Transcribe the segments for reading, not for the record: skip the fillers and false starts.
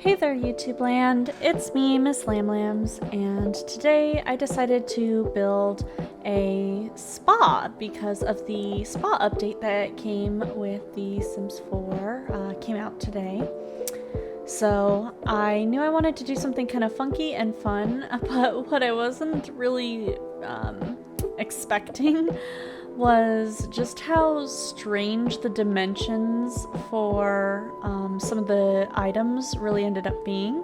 Hey there, YouTube land. It's me, MsLambLambs, and today I decided to build a spa because of the spa update that came with the Sims 4, came out today. So I knew I wanted to do something kind of funky and fun, but what I wasn't really expecting was just how strange the dimensions for some of the items really ended up being.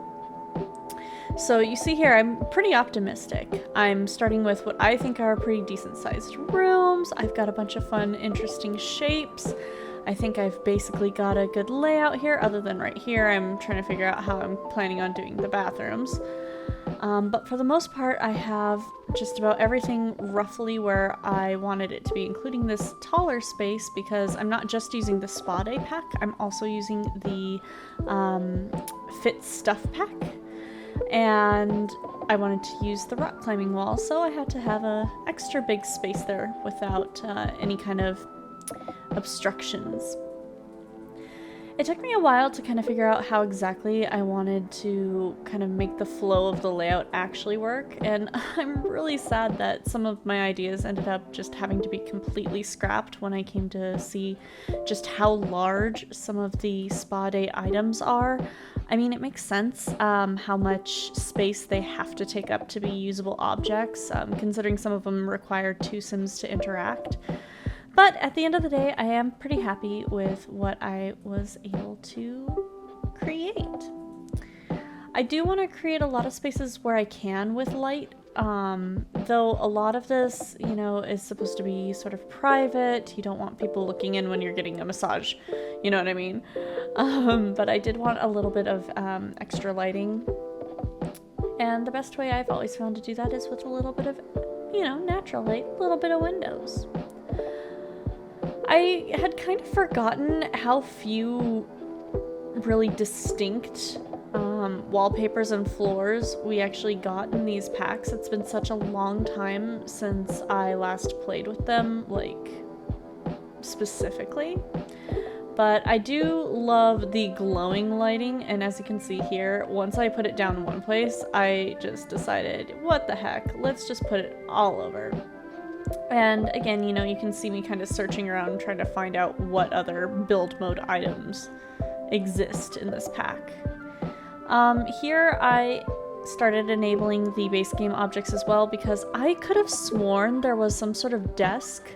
So you see here, I'm pretty optimistic. I'm starting with what I think are pretty decent sized rooms. I've got a bunch of fun, interesting shapes. I think I've basically got a good layout here, other than right here. I'm trying to figure out how I'm planning on doing the bathrooms. But for the most part, I have just about everything roughly where I wanted it to be, including this taller space, because I'm not just using the spa day pack, I'm also using the fit stuff pack. And I wanted to use the rock climbing wall, so I had to have a extra big space there without any kind of obstructions. It took me a while to kind of figure out how exactly I wanted to kind of make the flow of the layout actually work, and I'm really sad that some of my ideas ended up just having to be completely scrapped when I came to see just how large some of the spa day items are. I mean, it makes sense how much space they have to take up to be usable objects, considering some of them require two Sims to interact. But at the end of the day, I am pretty happy with what I was able to create. I do want to create a lot of spaces where I can with light, though a lot of this, you know, is supposed to be sort of private. You don't want people looking in when you're getting a massage, you know what I mean? But I did want a little bit of extra lighting. And the best way I've always found to do that is with a little bit of, you know, natural light, a little bit of windows. I had kind of forgotten how few really distinct wallpapers and floors we actually got in these packs. It's been such a long time since I last played with them, like, specifically. But I do love the glowing lighting, and as you can see here, once I put it down in one place, I just decided, what the heck, let's just put it all over. And again, you know, you can see me kind of searching around trying to find out what other build mode items exist in this pack. Here I started enabling the base game objects as well, because I could have sworn there was some sort of desk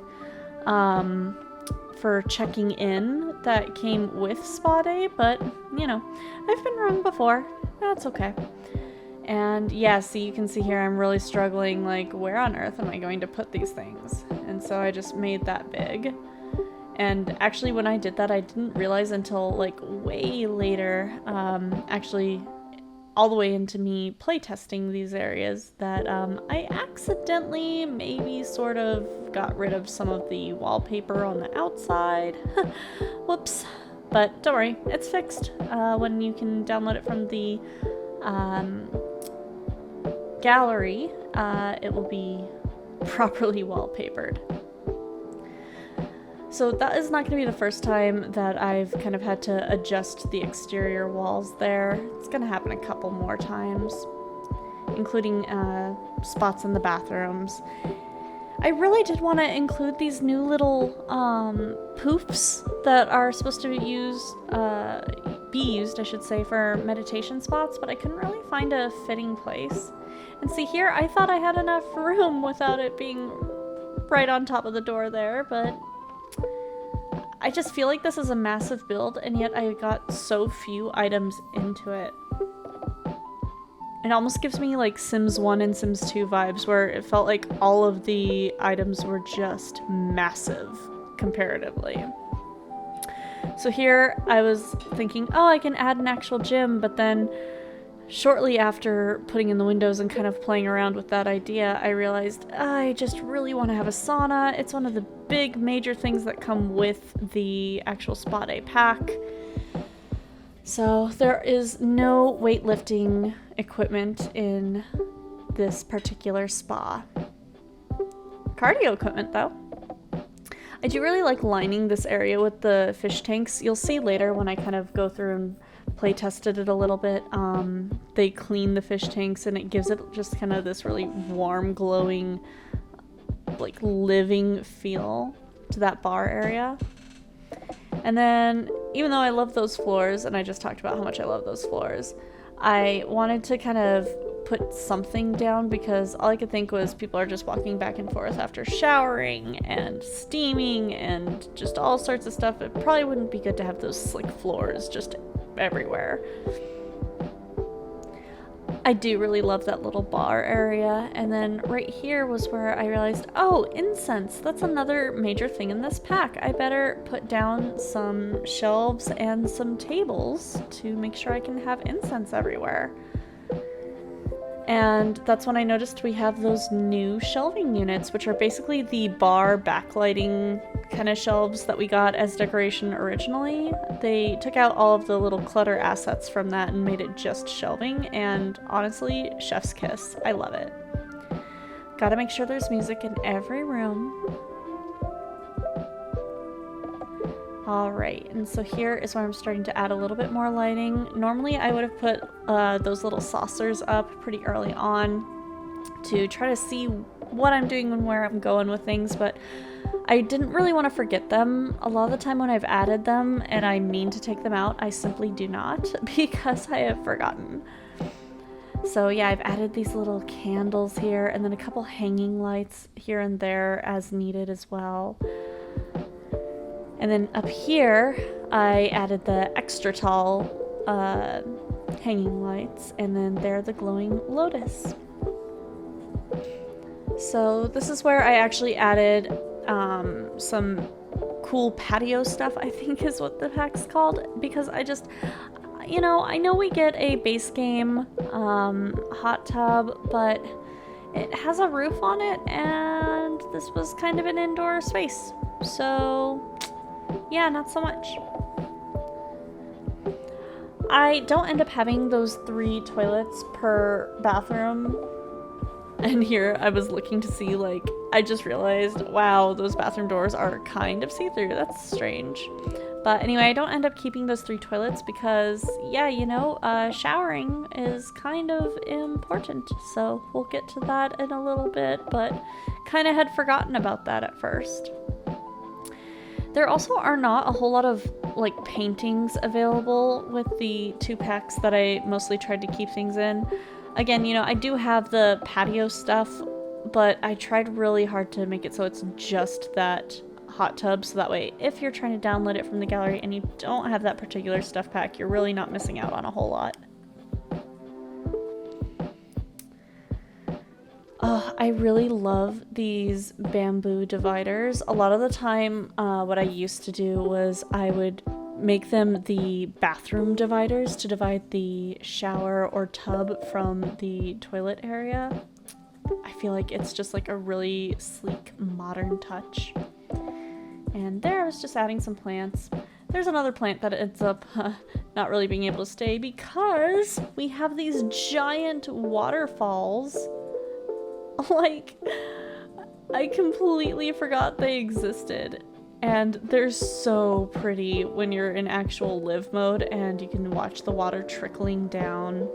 for checking in that came with Spa Day, but, you know, I've been wrong before. That's okay. And yeah, see, you can see here I'm really struggling, like, where on earth am I going to put these things? And so I just made that big. And actually when I did that, I didn't realize until, like, way later, actually all the way into me playtesting these areas, that I accidentally maybe sort of got rid of some of the wallpaper on the outside. Whoops. But don't worry, it's fixed. When you can download it from the gallery, it will be properly wallpapered. So that is not going to be the first time that I've kind of had to adjust the exterior walls there. It's going to happen a couple more times, including spots in the bathrooms. I really did want to include these new little poofs that are supposed to be used, I should say, for meditation spots, but I couldn't really find a fitting place. And see here, I thought I had enough room without it being right on top of the door there, but I just feel like this is a massive build, and yet I got so few items into it. It almost gives me like Sims 1 and Sims 2 vibes, where it felt like all of the items were just massive comparatively. So here I was thinking, oh, I can add an actual gym, but then shortly after putting in the windows and kind of playing around with that idea, I realized I just really want to have a sauna. It's one of the big major things that come with the actual Spa Day pack. So there is no weightlifting equipment in this particular spa. Cardio equipment though. I do really like lining this area with the fish tanks. You'll see later when I kind of go through and play tested it a little bit. They clean the fish tanks and it gives it just kind of this really warm, glowing, like living feel to that bar area. And then, even though I love those floors, and I just talked about how much I love those floors, I wanted to kind of put something down because all I could think was people are just walking back and forth after showering and steaming and just all sorts of stuff. It probably wouldn't be good to have those slick floors just everywhere. I do really love that little bar area. And then right here was where I realized, oh, incense. That's another major thing in this pack. I better put down some shelves and some tables to make sure I can have incense everywhere. And that's when I noticed we have those new shelving units, which are basically the bar backlighting kind of shelves that we got as decoration originally. They took out all of the little clutter assets from that and made it just shelving, and honestly, chef's kiss. I love it. Gotta make sure there's music in every room. Alright, and so here is where I'm starting to add a little bit more lighting. Normally I would have put those little saucers up pretty early on to try to see what I'm doing and where I'm going with things, but I didn't really want to forget them. A lot of the time when I've added them and I mean to take them out, I simply do not because I have forgotten. So yeah, I've added these little candles here and then a couple hanging lights here and there as needed as well. And then up here, I added the extra tall hanging lights, and then they're the glowing lotus. So this is where I actually added some cool patio stuff, I think is what the pack's called, because I just, you know, I know we get a base game hot tub, but it has a roof on it, and this was kind of an indoor space. So yeah, not so much. I don't end up having those 3 toilets per bathroom. And here I was looking to see, like, I just realized, wow, those bathroom doors are kind of see-through. That's strange. But anyway, I don't end up keeping those 3 toilets because, yeah, you know, showering is kind of important. So we'll get to that in a little bit, but kind of had forgotten about that at first. There also are not a whole lot of like paintings available with the 2 packs that I mostly tried to keep things in. Again, you know, I do have the patio stuff, but I tried really hard to make it so it's just that hot tub, so that way if you're trying to download it from the gallery and you don't have that particular stuff pack, you're really not missing out on a whole lot. I really love these bamboo dividers. A lot of the time, what I used to do was I would make them the bathroom dividers to divide the shower or tub from the toilet area. I feel like it's just like a really sleek, modern touch. And there I was just adding some plants. There's another plant that ends up not really being able to stay because we have these giant waterfalls. Like, I completely forgot they existed, and they're so pretty when you're in actual live mode and you can watch the water trickling down.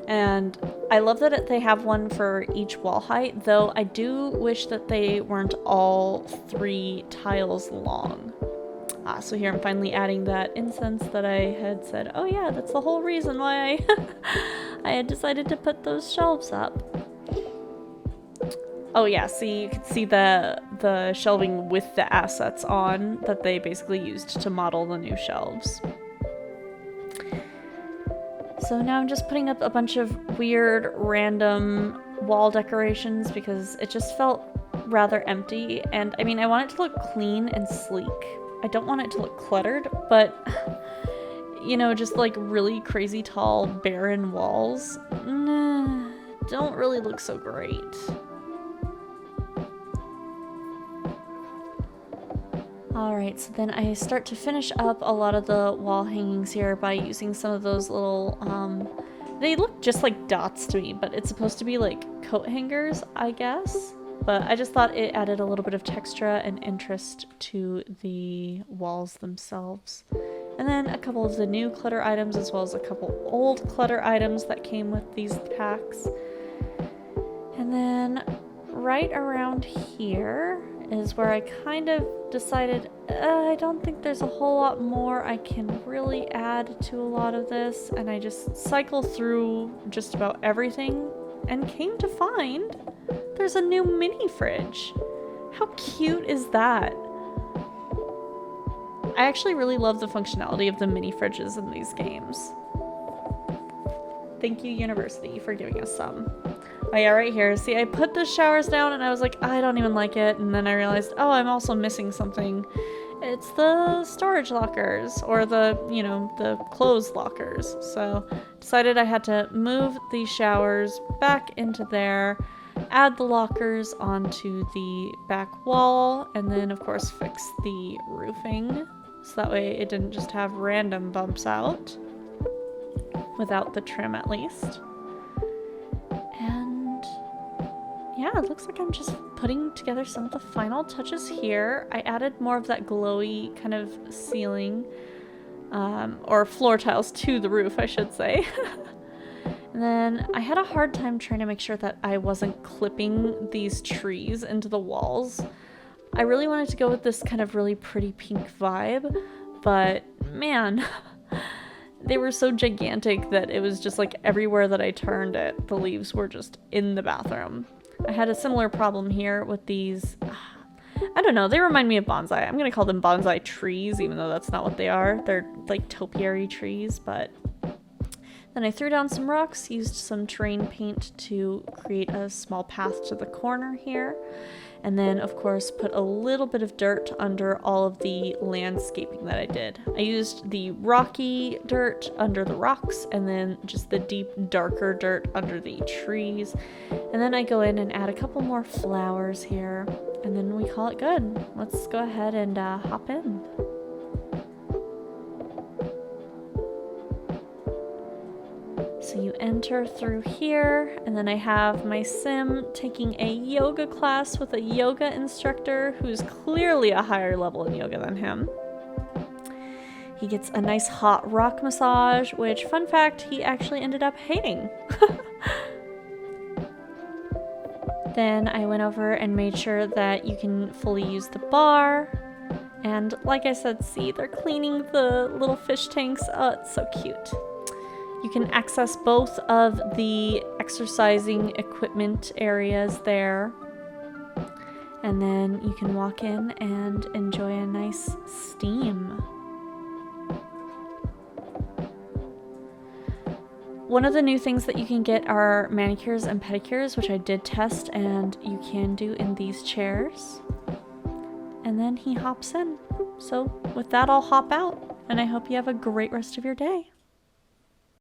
And I love that they have one for each wall height, though I do wish that they weren't all 3 tiles long. So here I'm finally adding that incense that I had said, oh yeah, that's the whole reason why I had decided to put those shelves up. Oh yeah, see, you can see the shelving with the assets on that they basically used to model the new shelves. So now I'm just putting up a bunch of weird random wall decorations because it just felt rather empty, and I mean, I want it to look clean and sleek. I don't want it to look cluttered, but you know, just like really crazy tall barren walls don't really look so great. Alright, so then I start to finish up a lot of the wall hangings here by using some of those little, they look just like dots to me, but it's supposed to be like coat hangers, I guess. But I just thought it added a little bit of texture and interest to the walls themselves. And then a couple of the new clutter items, as well as a couple old clutter items that came with these packs. And then right around here is where I kind of decided I don't think there's a whole lot more I can really add to a lot of this, and I just cycle through just about everything and came to find there's a new mini fridge. How cute is that? I actually really love the functionality of the mini fridges in these games. Thank you, University, for giving us some. Oh yeah, right here. See, I put the showers down and I was like, I don't even like it. And then I realized, oh, I'm also missing something. It's the storage lockers, or the, you know, the clothes lockers. So decided I had to move these showers back into there, add the lockers onto the back wall, and then of course fix the roofing. So that way it didn't just have random bumps out, without the trim at least. And yeah, it looks like I'm just putting together some of the final touches here. I added more of that glowy kind of ceiling, or floor tiles to the roof, I should say. And then I had a hard time trying to make sure that I wasn't clipping these trees into the walls. I really wanted to go with this kind of really pretty pink vibe, but man, they were so gigantic that it was just like everywhere that I turned it, the leaves were just in the bathroom. I had a similar problem here with these, I don't know, they remind me of bonsai. I'm gonna call them bonsai trees, even though that's not what they are. They're like topiary trees, but then I threw down some rocks, used some terrain paint to create a small path to the corner here. And then, of course, put a little bit of dirt under all of the landscaping that I did. I used the rocky dirt under the rocks, and then just the deep, darker dirt under the trees. And then I go in and add a couple more flowers here, and then we call it good. Let's go ahead and hop in. So you enter through here, and then I have my sim taking a yoga class with a yoga instructor who's clearly a higher level in yoga than him. He gets a nice hot rock massage, which, fun fact, he actually ended up hating. Then I went over and made sure that you can fully use the bar. And like I said, see, they're cleaning the little fish tanks. Oh, it's so cute. You can access both of the exercising equipment areas there. And then you can walk in and enjoy a nice steam. One of the new things that you can get are manicures and pedicures, which I did test, and you can do in these chairs. And then he hops in. So with that, I'll hop out, and I hope you have a great rest of your day.